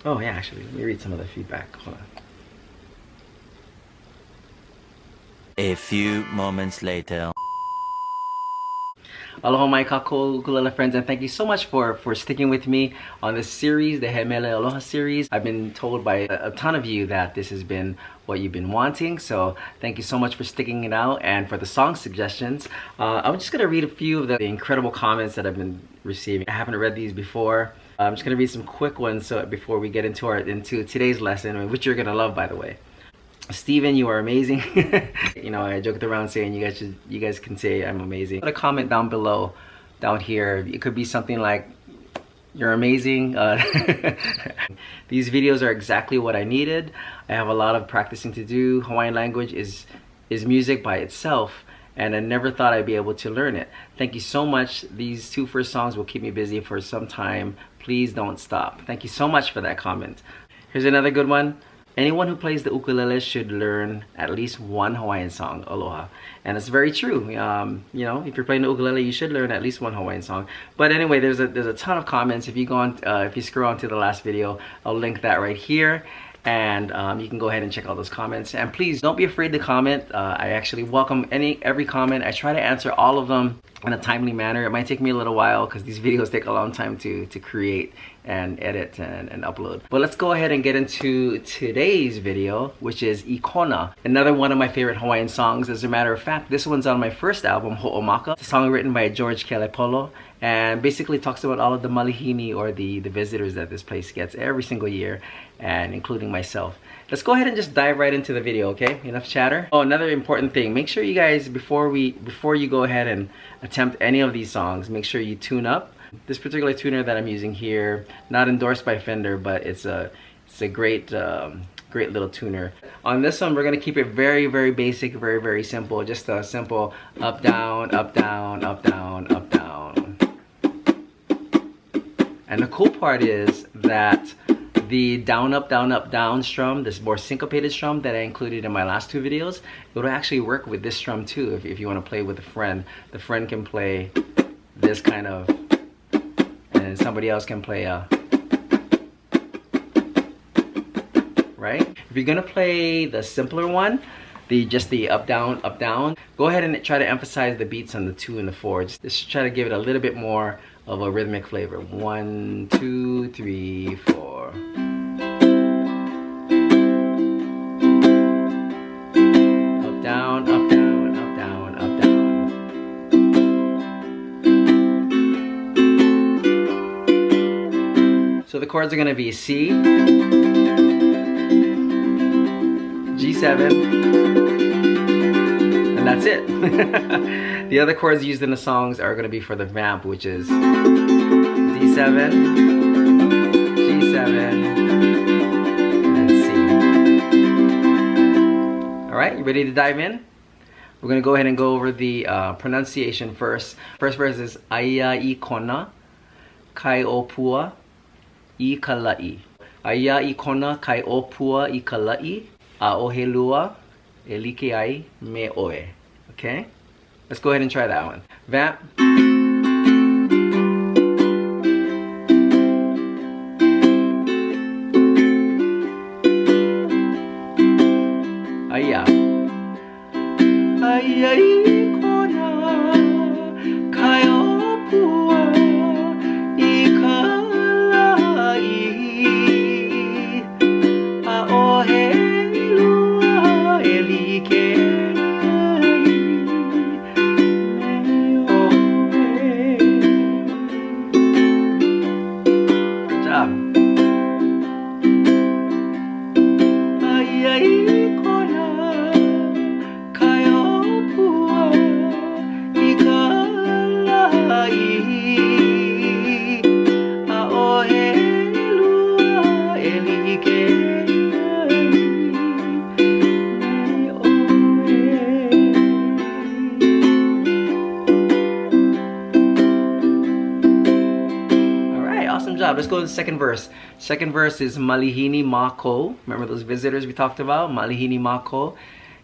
Oh yeah, actually, let me read some of the feedback. Hold on. A few moments later. Aloha my kako ukulele friends, and thank you so much for sticking with me on this series, the He Mele Aloha series. I've been told by a ton of you that this has been what you've been wanting, so thank you so much for sticking it out and for the song suggestions. I'm just gonna read a few of the incredible comments that I've been receiving. I haven't read these before. I'm just gonna read some quick ones so before we get into today's lesson, which you're gonna love, by the way. Steven, you are amazing. You know, I joked around saying you guys can say I'm amazing. Put a comment down below, down here. It could be something like, you're amazing. These videos are exactly what I needed. I have a lot of practicing to do. Hawaiian language is music by itself, and I never thought I'd be able to learn it. Thank you so much. These two first songs will keep me busy for some time. Please don't stop. Thank you so much for that comment. Here's another good one. Anyone who plays the ukulele should learn at least one Hawaiian song, aloha. And it's very true. You know, if you're playing the ukulele, you should learn at least one Hawaiian song. But anyway, there's a ton of comments. If you go on, if you scroll on to the last video, I'll link that right here. And you can go ahead and check out those comments. And please don't be afraid to comment. I actually welcome every comment. I try to answer all of them in a timely manner. It might take me a little while because these videos take a long time to create and edit and upload. But let's go ahead and get into today's video, which is I Kona, another one of my favorite Hawaiian songs. As a matter of fact, this one's on my first album, Ho'omaka. It's a song written by George Kelepolo, and basically talks about all of the malihini, or the visitors that this place gets every single year, and including myself. Let's go ahead and just dive right into the video, okay? Enough chatter. Oh, another important thing. Make sure you guys, before you go ahead and attempt any of these songs, make sure you tune up. This particular tuner that I'm using here, not endorsed by Fender, but it's a great great little tuner. On this one, we're gonna keep it very, very basic, very, very simple. Just a simple up, down, up, down, up, down, up, down. And the cool part is that the down, up, down, up, down strum, this more syncopated strum that I included in my last two videos, it will actually work with this strum too. If you want to play with a friend, the friend can play this kind of, and somebody else can play a, right? If you're gonna play the simpler one, just the up, down, go ahead and try to emphasize the beats on the 2 and the 4. Just try to give it a little bit more of a rhythmic flavor. 1, 2, 3, 4. Up, down, up, down, up, down, up, down. So the chords are gonna be C, G7, and that's it. The other chords used in the songs are going to be for the vamp, which is D7, G7, and C. Alright, you ready to dive in? We're going to go ahead and go over the pronunciation first. First verse is I Kona, kai opua, I kalai. I Kona, kai opua, I kalai. Aohelua, elike ai, me oe. Okay? Let's go ahead and try that one. Vamp. Aya. Aya Kona, kai opua, I kalai. Aohelua. Let's go to the second verse. Second verse is Malihini Mako. Remember those visitors we talked about? Malihini Mako.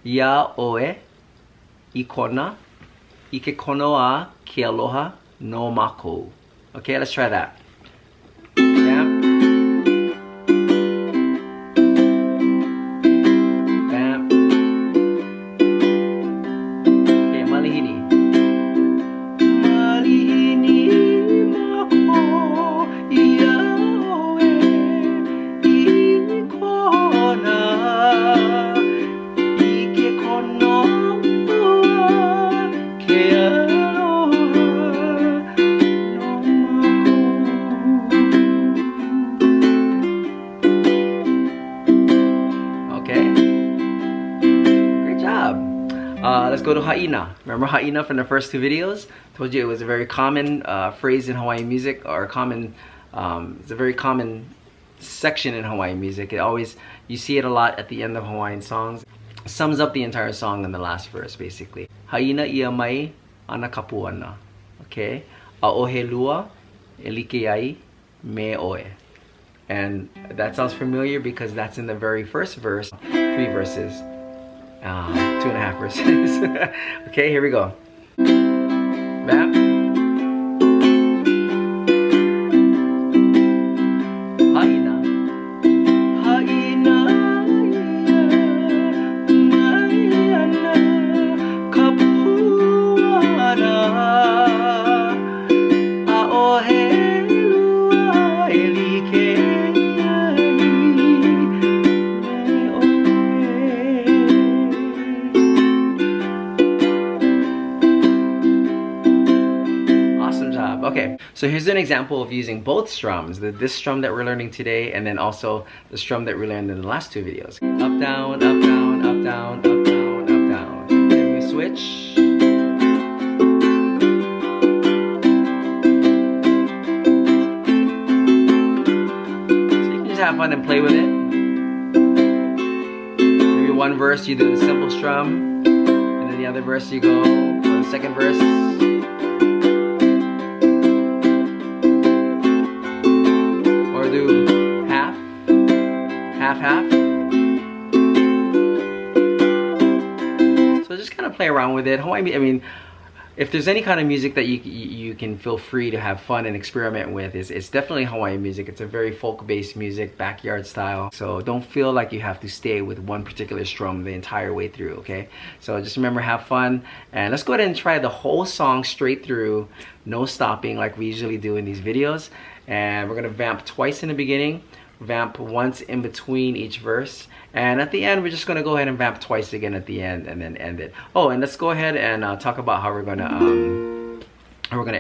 Ya oe. I Kona. Ike konoa ki aloha no Mako. Okay, let's try that. Yeah. go to Ha'ina. Remember Ha'ina from the first two videos? Told you it was a very common phrase in Hawaiian music, or it's a very common section in Hawaiian music. You see it a lot at the end of Hawaiian songs. Sums up the entire song in the last verse, basically. Ha'ina ia mai ana kapuana. Okay? A'ohe lua elike ai me oe. And that sounds familiar because that's in the very first verse. 3 verses. 2.5 verses. Okay, here we go. Map. Okay, so here's an example of using both strums, this strum that we're learning today, and then also the strum that we learned in the last 2 videos. Up, down, up, down, up, down, up, down, up, down. Then we switch. So you can just have fun and play with it. Maybe one verse you do the simple strum, and then the other verse you go for the second verse. Half. So just kind of play around with it. I mean, if there's any kind of music that you can feel free to have fun and experiment with, it's definitely Hawaiian music. It's a very folk-based music, backyard style. So don't feel like you have to stay with one particular strum the entire way through, okay? So just remember, have fun, and let's go ahead and try the whole song straight through, no stopping like we usually do in these videos. And we're gonna vamp twice in the beginning, vamp once in between each verse, and at the end we're just going to go ahead and vamp twice again at the end and then end it. Oh, and let's go ahead and talk about how we're going to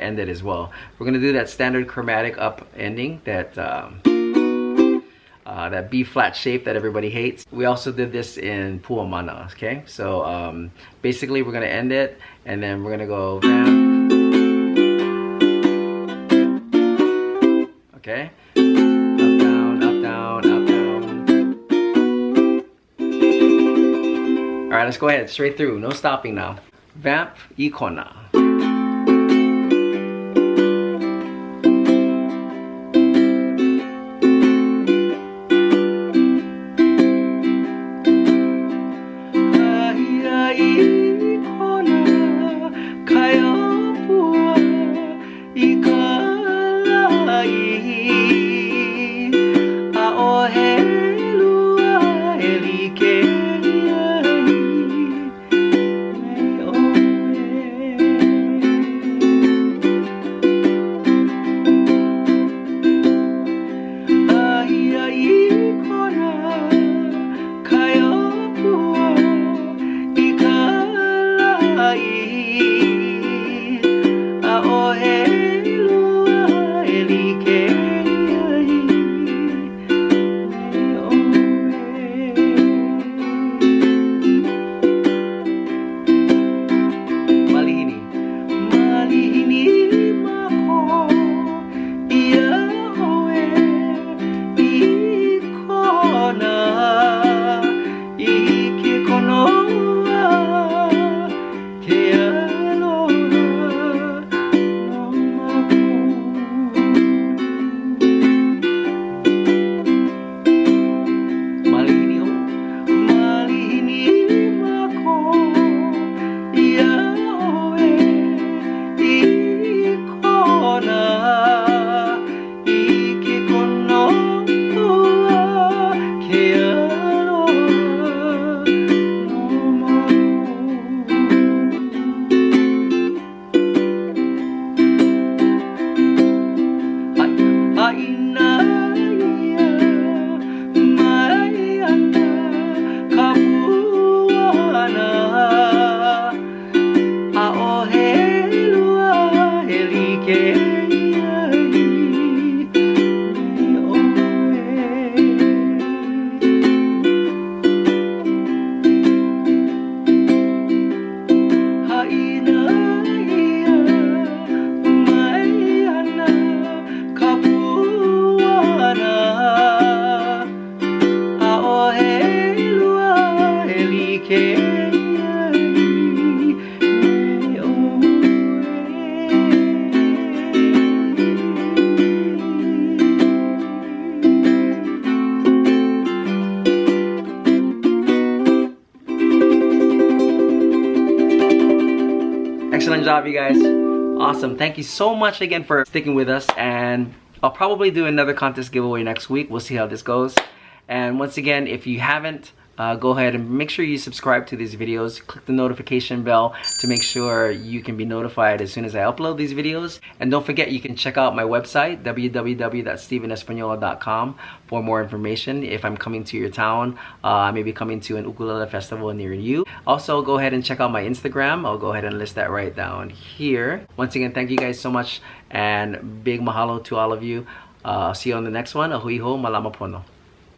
end it as well. We're going to do that standard chromatic up ending, that that B flat shape that everybody hates. We also did this in Puamana, okay? So basically we're going to end it, and then we're going to go vamp, okay? Alright, let's go ahead, straight through, no stopping now. Vamp, I Kona. job, you guys. Awesome. Thank you so much again for sticking with us, and I'll probably do another contest giveaway next week. We'll see how this goes. And once again, if you haven't, go ahead and make sure you subscribe to these videos. Click the notification bell to make sure you can be notified as soon as I upload these videos. And don't forget, you can check out my website, www.stevenespaniola.com, for more information. If I'm coming to your town, I may be coming to an ukulele festival near you. Also, go ahead and check out my Instagram. I'll go ahead and list that right down here. Once again, thank you guys so much, and big mahalo to all of you. See you on the next one. Ahui ho, malama pono.